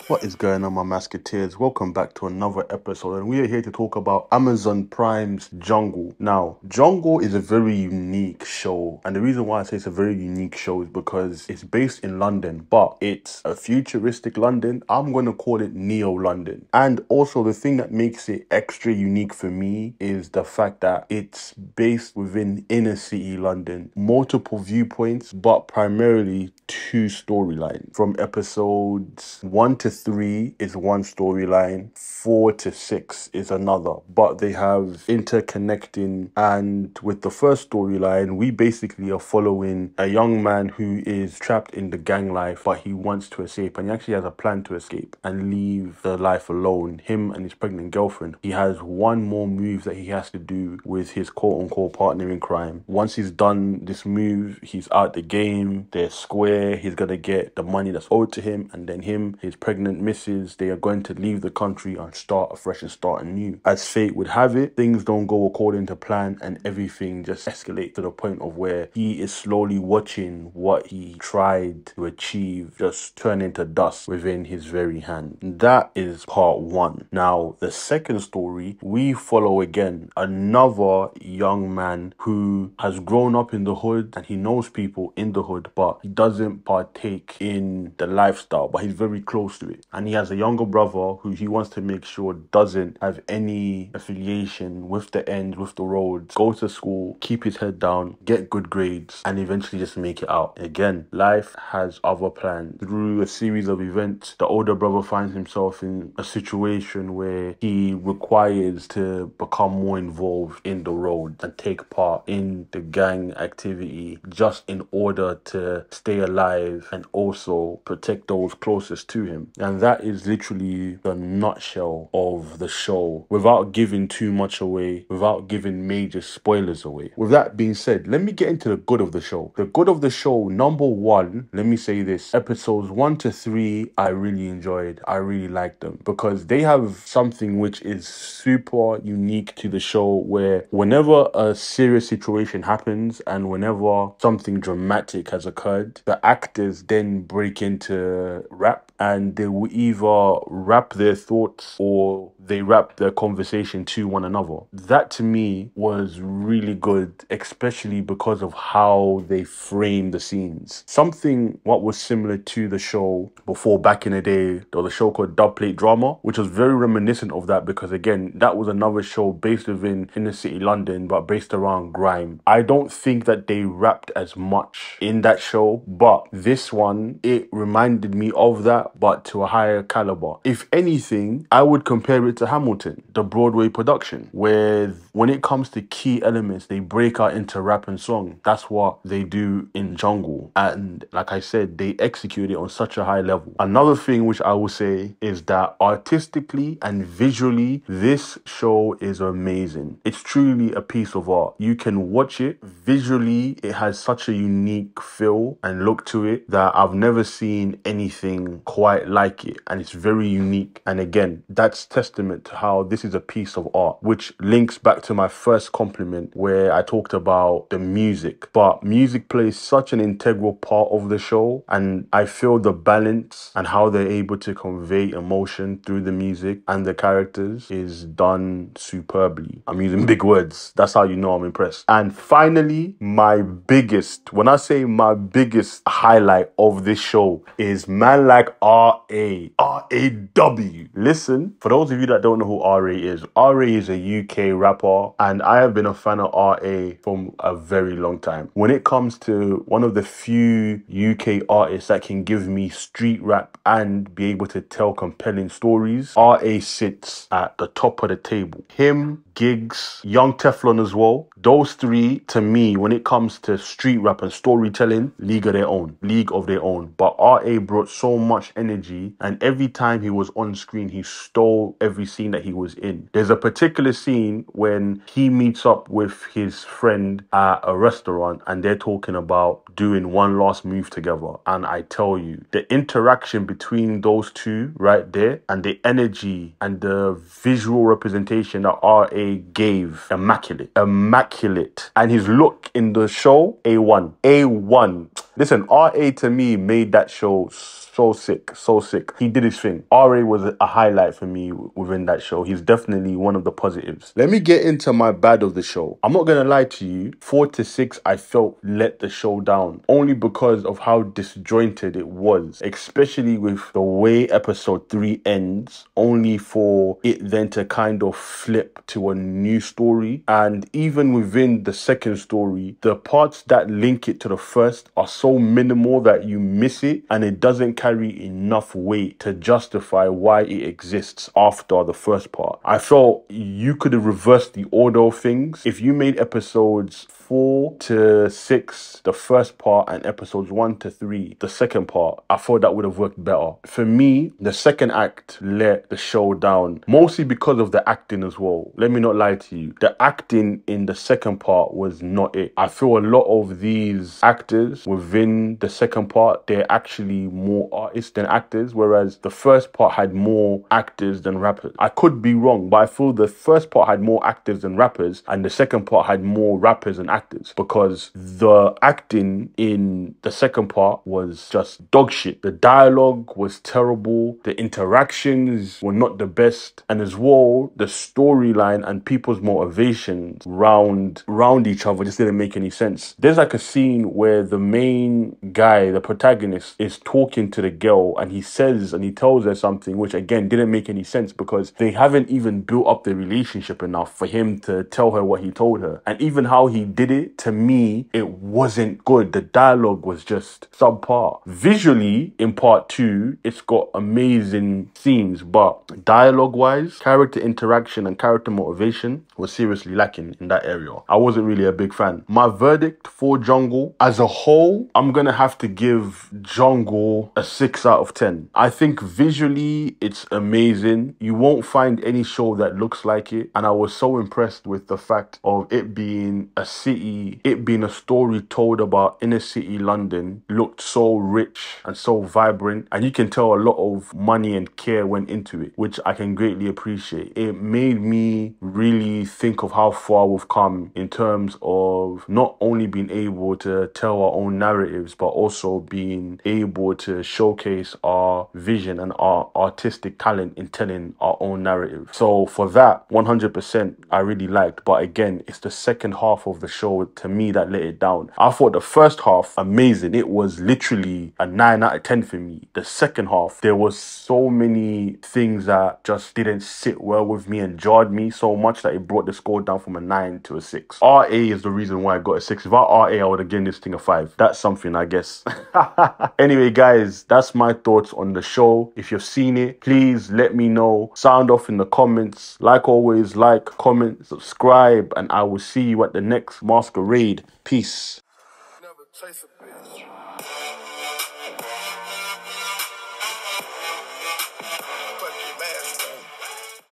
What is going on, my Musketeers? Welcome back to another episode, and we are here to talk about Amazon Prime's Jungle. Now, Jungle is a very unique show, and the reason why I say it's a very unique show is because it's based in London, but it's a futuristic London. I'm going to call it Neo London. And also, the thing that makes it extra unique for me is the fact that it's based within inner city London, multiple viewpoints, but primarily two storylines. From episodes 1 to 3 is one storyline, 4 to 6 is another, but they have interconnecting. And with the first storyline, we basically are following a young man who is trapped in the gang life, but he wants to escape, and he actually has a plan to escape and leave the life alone, him and his pregnant girlfriend. He has one more move that he has to do with his quote-unquote partner in crime. Once he's done this move, he's out the game, they're square, he's gonna get the money that's owed to him, and then his pregnant missus, they are going to leave the country and start afresh and start anew. As fate would have it, things don't go according to plan, and everything just escalates to the point of where he is slowly watching what he tried to achieve just turn into dust within his very hand. That is part one. Now, the second story, we follow again another young man who has grown up in the hood, and he knows people in the hood, but he doesn't partake in the lifestyle, but he's very close to it. And he has a younger brother who he wants to make sure doesn't have any affiliation with the end, with the roads, go to school, keep his head down, get good grades, and eventually just make it out. Again, life has other plans. Through a series of events, the older brother finds himself in a situation where he requires to become more involved in the road and take part in the gang activity just in order to stay alive and also protect those closest to him. And that is literally the nutshell of the show, without giving too much away, without giving major spoilers away. With that being said, let me get into the good of the show. The good of the show, number one, let me say this: episodes 1 to 3 I really enjoyed. I really liked them because they have something which is super unique to the show, where whenever a serious situation happens and whenever something dramatic has occurred, the actors then break into rap, and they will either rap their thoughts or they rap their conversation to one another. That to me was really good, especially because of how they frame the scenes. Something what was similar to the show before back in the day, there was a show called Dubplate Drama, which was very reminiscent of that, because again, that was another show based within inner city London, but based around grime. I don't think that they rapped as much in that show, but this one, it reminded me of that, but to a higher caliber. If anything, I would compare it to Hamilton, the Broadway production, where when it comes to key elements, they break out into rap and song. That's what they do in Jungle. And like I said, they execute it on such a high level. Another thing which I will say is that artistically and visually, this show is amazing. It's truly a piece of art. You can watch it visually. It has such a unique feel and look to it that I've never seen anything quite like it. And it's very unique. And again, that's testament to how this is a piece of art, which links back to my first compliment where I talked about the music. But music plays such an integral part of the show, and I feel the balance and how they're able to convey emotion through the music and the characters is done superbly. I'm using big words. That's how you know I'm impressed. And finally, when I say my biggest highlight of this show is man like R.A. R.A.W. Listen, for those of you that don't know who R.A. is a UK rapper, and I have been a fan of R.A. from a very long time. When it comes to one of the few UK artists that can give me street rap and be able to tell compelling stories, R.A. sits at the top of the table. Him, Gigs, Young Teflon as well. Those three, to me, when it comes to street rap and storytelling, league of their own. But R.A. brought so much energy, and every time he was on screen, he stole every scene that he was in. There's a particular scene when he meets up with his friend at a restaurant, and they're talking about doing one last move together. And I tell you, the interaction between those two right there, and the energy and the visual representation that R.A. gave, immaculate. immaculate. And his look in the show, A1. A1. Listen, RA to me made that show so sick, so sick. He did his thing. RA was a highlight for me within that show. He's definitely one of the positives. Let me get into my bad of the show. I'm not gonna lie to you, 4 to 6 I felt let the show down, only because of how disjointed it was, especially with the way episode 3 ends, only for it then to kind of flip to a new story. And even within the second story, the parts that link it to the first are so minimal that you miss it, and it doesn't carry enough weight to justify why it exists after the first part. I felt you could have reversed the order of things. If you made episodes 4 to 6 the first part and episodes 1 to 3 the second part, I thought that would have worked better. For me, the second act let the show down, mostly because of the acting as well. Let me not lie to you. The acting in the second part was not it. I feel a lot of these actors within the second part, they're actually more artists than actors, whereas the first part had more actors than rappers. I could be wrong, but I feel the first part had more actors than rappers, and the second part had more rappers than actors, because the acting in the second part was just dog shit. The dialogue was terrible, the interactions were not the best, and as well, the storyline and people's motivations round each other just didn't make any sense. There's like a scene where the main guy, the protagonist, is talking to the girl, and he says and he tells her something which again didn't make any sense, because they haven't even built up the relationship enough for him to tell her what he told her. And even how he did it, to me, it wasn't good. The dialogue was just subpar. Visually, in part 2, it's got amazing scenes, but dialogue-wise, character interaction and character motivation was seriously lacking in that area. I wasn't really a big fan. My verdict for Jungle, as a whole, I'm gonna have to give Jungle a 6 out of 10. I think visually, it's amazing. You won't find any show that looks like it, and I was so impressed with the fact of it being a city, it being a story told about inner city London, looked so rich and so vibrant, and you can tell a lot of money and care went into it, which I can greatly appreciate. It made me really think of how far we've come in terms of not only being able to tell our own narratives, but also being able to showcase our vision and our artistic talent in telling our own narrative. So for that, 100% I really liked. But again, it's the second half of the show to me that let it down. I thought the first half, amazing. It was literally a 9 out of 10 for me. The second half, there was so many things that just didn't sit well with me and jarred me so much that it brought the score down from a 9 to a 6. RA is the reason why I got a 6. If I RA, I would have given this thing a 5. That's something, I guess. Anyway, guys, that's my thoughts on the show. If you've seen it, please let me know. Sound off in the comments. Like always, like, comment, subscribe, and I will see you at the next masquerade. Peace. Never chase a bitch.